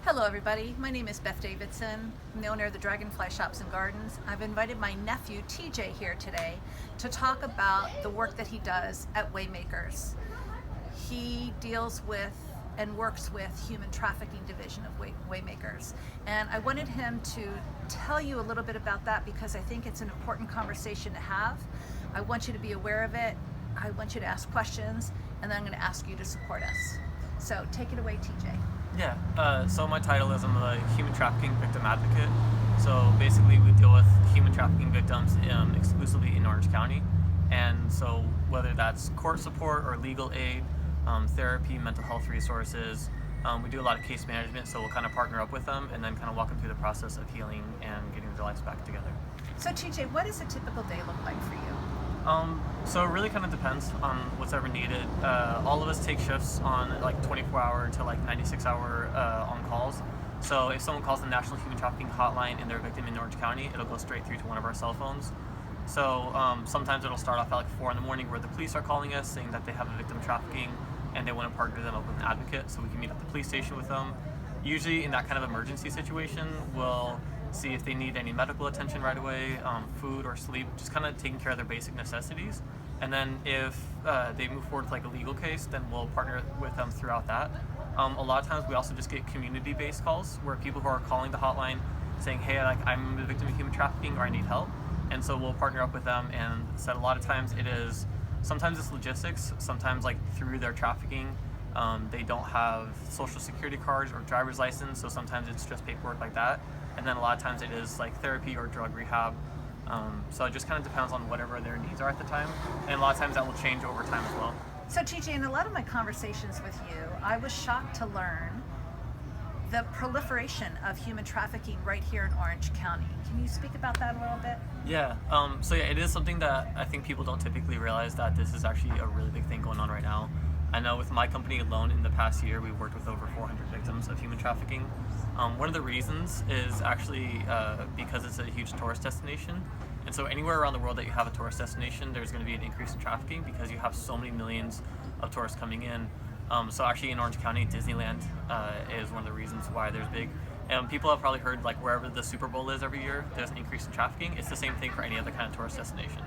Hello everybody, my name is Beth Davidson. I'm the owner of the Dragonfly Shops and Gardens. I've invited my nephew TJ here today to talk about the work that he does at Waymakers. He deals with and works with human trafficking division of Waymakers. And I wanted him to tell you a little bit about that because I think it's an important conversation to have. I want you to be aware of it. I want you to ask questions, and then I'm going to ask you to support us. So take it away, TJ. So my title is I'm a human trafficking victim advocate. So basically we deal with human trafficking victims exclusively in Orange County. And so whether that's court support or legal aid, therapy, mental health resources, we do a lot of case management, so we'll kind of partner up with them and then kind of walk them through the process of healing and getting their lives back together. So TJ, what does a typical day look like for you? So it really kind of depends on what's ever needed. All of us take shifts on like 24-hour to like 96-hour on calls. So if someone calls the National Human Trafficking Hotline and they're a victim in Orange County, it'll go straight through to one of our cell phones. So sometimes it'll start off at like 4 in the morning where the police are calling us saying that they have a victim trafficking and they want to partner them up with an advocate so we can meet at the police station with them. Usually in that kind of emergency situation, we'll see if they need any medical attention right away, food or sleep, just kind of taking care of their basic necessities. And then if they move forward with like a legal case, then we'll partner with them throughout that. A lot of times we also just get community-based calls where people who are calling the hotline saying, hey, like I'm a victim of human trafficking or I need help. And so we'll partner up with them, and said a lot of times sometimes it's logistics, sometimes like through their trafficking, they don't have social security cards or driver's license, so sometimes it's just paperwork like that. And then a lot of times it is like therapy or drug rehab. So it just kind of depends on whatever their needs are at the time. And a lot of times that will change over time as well. So TJ, in a lot of my conversations with you, I was shocked to learn the proliferation of human trafficking right here in Orange County. Can you speak about that a little bit? It is something that I think people don't typically realize, that this is actually a really big thing going on right now. I know with my company alone in the past year, we've worked with over 400 victims of human trafficking. One of the reasons is actually because it's a huge tourist destination. And so anywhere around the world that you have a tourist destination, there's going to be an increase in trafficking because you have so many millions of tourists coming in. So actually in Orange County, Disneyland is one of the reasons why there's big. And people have probably heard like wherever the Super Bowl is every year, there's an increase in trafficking. It's the same thing for any other kind of tourist destination.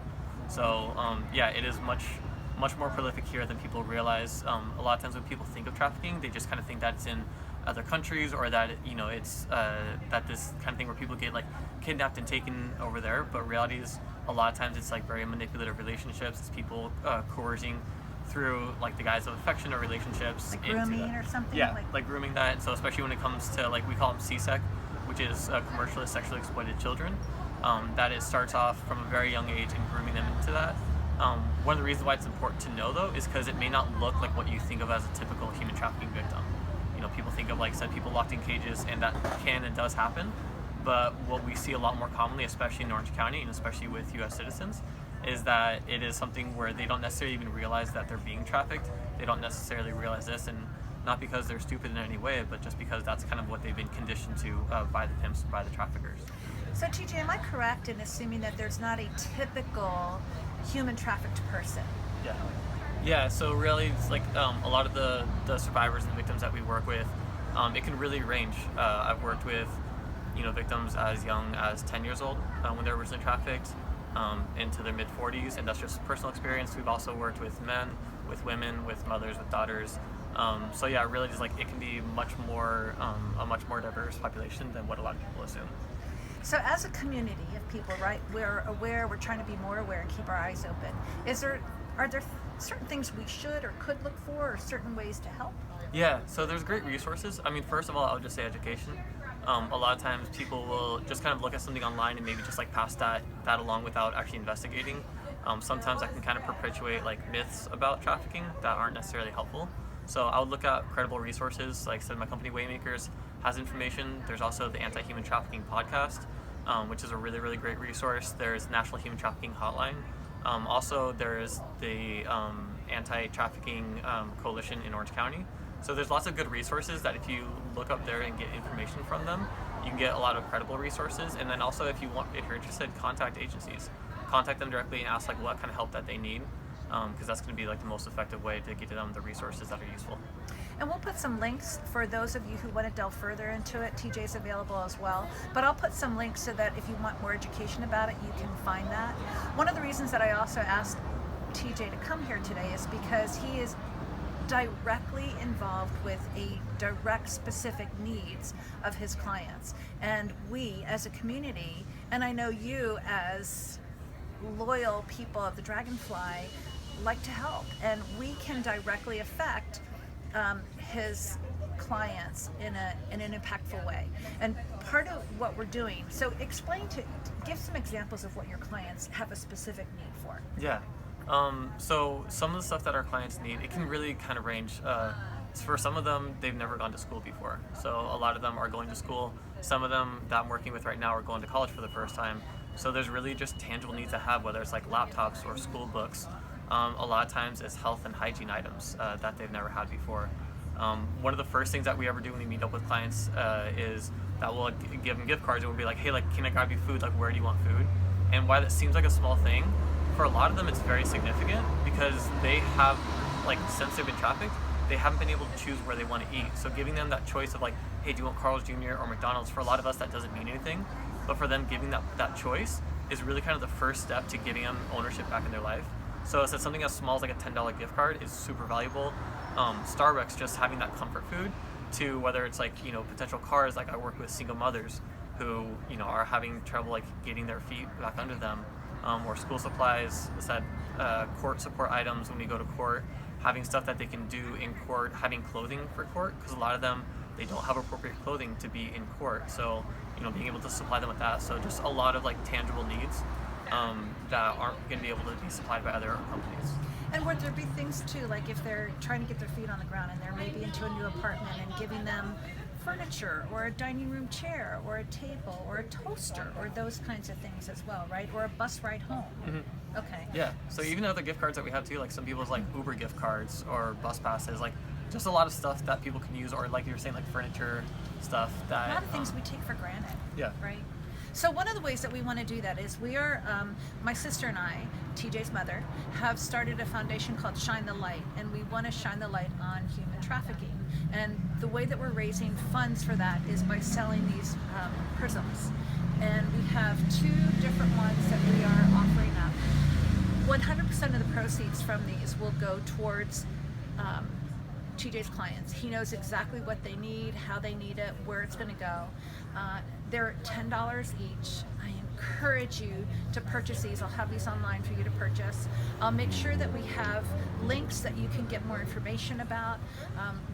So it is much more prolific here than people realize. A lot of times when people think of trafficking, they just kind of think that it's in other countries, or that it's that this kind of thing where people get like kidnapped and taken over there. But reality is a lot of times it's like very manipulative relationships. It's people coercing through like the guise of affection or relationships. Like grooming or something? Yeah, like grooming that. So especially when it comes to like, we call them CSEC, which is commercially sexually exploited children. That it starts off from a very young age and grooming them into that. One of the reasons why it's important to know though is because it may not look like what you think of as a typical human trafficking victim. People think of like said people locked in cages, and that can and does happen. But what we see a lot more commonly, especially in Orange County and especially with U.S. citizens, is that it is something where they don't necessarily even realize that they're being trafficked. They don't necessarily realize this, and not because they're stupid in any way, but just because that's kind of what they've been conditioned to by the pimps, by the traffickers. So TJ, am I correct in assuming that there's not a typical human trafficked person? Yeah, so really it's like a lot of the survivors and victims that we work with, it can really range. I've worked with victims as young as 10 years old when they were originally trafficked, into their mid-40s, and that's just personal experience. We've also worked with men, with women, with mothers, with daughters. Really just like it can be much more a much more diverse population than what a lot of people assume. So as a community of people, right, we're aware, we're trying to be more aware and keep our eyes open. Are there certain things we should or could look for, or certain ways to help? Yeah, so there's great resources. I mean, first of all, I would just say education. A lot of times people will just kind of look at something online and maybe just like pass that along without actually investigating. Sometimes that can kind of perpetuate like myths about trafficking that aren't necessarily helpful. So I would look at credible resources. Like I said, my company Waymakers has information. There's also the Anti-Human Trafficking podcast, which is a really, really great resource. There's National Human Trafficking Hotline. Also, there's the Anti-Trafficking Coalition in Orange County. So there's lots of good resources that if you look up there and get information from them, you can get a lot of credible resources. And then also if you're interested, contact agencies. Contact them directly and ask like what kind of help that they need. because that's going to be like the most effective way to get them the resources that are useful. And we'll put some links for those of you who want to delve further into it. TJ's available as well. But I'll put some links so that if you want more education about it, you can find that. One of the reasons that I also asked TJ to come here today is because he is directly involved with a direct specific needs of his clients. And we as a community, and I know you as loyal people of the Dragonfly, like to help, and we can directly affect his clients in an impactful way. And part of what we're doing, so give some examples of what your clients have a specific need for. Yeah. So some of the stuff that our clients need, it can really kind of range. For some of them, they've never gone to school before. So a lot of them are going to school. Some of them that I'm working with right now are going to college for the first time. So there's really just tangible needs to have, whether it's like laptops or school books. A lot of times it's health and hygiene items that they've never had before. One of the first things that we ever do when we meet up with clients is that we'll give them gift cards and we'll be like, hey, like, can I grab you food? Like, where do you want food? And while that seems like a small thing, for a lot of them it's very significant because they have, like, since they've been trafficked, they haven't been able to choose where they want to eat. So giving them that choice of like, hey, do you want Carl's Jr. or McDonald's? For a lot of us that doesn't mean anything, but for them giving that choice is really kind of the first step to getting them ownership back in their life. So it's something as small as like a $10 gift card is super valuable. Starbucks, just having that comfort food, to whether it's like, you know, potential cars, like I work with single mothers who, you know, are having trouble like getting their feet back under them, or school supplies, said court support items when we go to court, having stuff that they can do in court, having clothing for court, because a lot of them, they don't have appropriate clothing to be in court. So, you know, being able to supply them with that. So just a lot of like tangible needs that aren't going to be able to be supplied by other companies. And would there be things too, like if they're trying to get their feet on the ground and they're maybe into a new apartment and giving them furniture or a dining room chair or a table or a toaster or those kinds of things as well, right? Or a bus ride home. Mm-hmm. Okay. Yeah. So even other gift cards that we have too, like some people's like Uber gift cards or bus passes, like just a lot of stuff that people can use, or like you were saying, like furniture stuff that a lot of things we take for granted. Yeah. Right. So one of the ways that we want to do that is we are, my sister and I, TJ's mother, have started a foundation called Shine the Light, and we want to shine the light on human trafficking. And the way that we're raising funds for that is by selling these prisms. And we have 2 different ones that we are offering up. 100% of the proceeds from these will go towards TJ's clients. He knows exactly what they need, how they need it, where it's going to go. They're $10 each. I encourage you to purchase these. I'll have these online for you to purchase. I'll make sure that we have links that you can get more information about.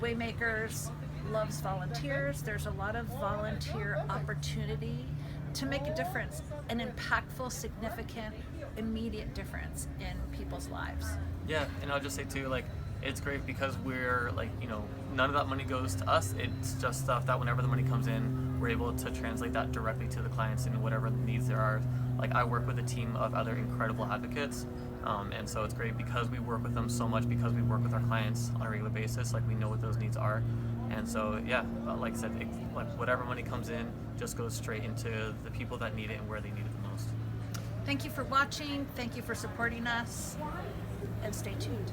Waymakers loves volunteers. There's a lot of volunteer opportunity to make a difference, an impactful, significant, immediate difference in people's lives. Yeah, and I'll just say too, like, it's great because we're like, you know, none of that money goes to us. It's just stuff that whenever the money comes in, we're able to translate that directly to the clients and whatever needs there are. Like, I work with a team of other incredible advocates, and so it's great because we work with them so much, because we work with our clients on a regular basis. Like, we know what those needs are, and so yeah, like I said, like whatever money comes in just goes straight into the people that need it and where they need it the most. Thank you for watching. Thank you for supporting us, and stay tuned.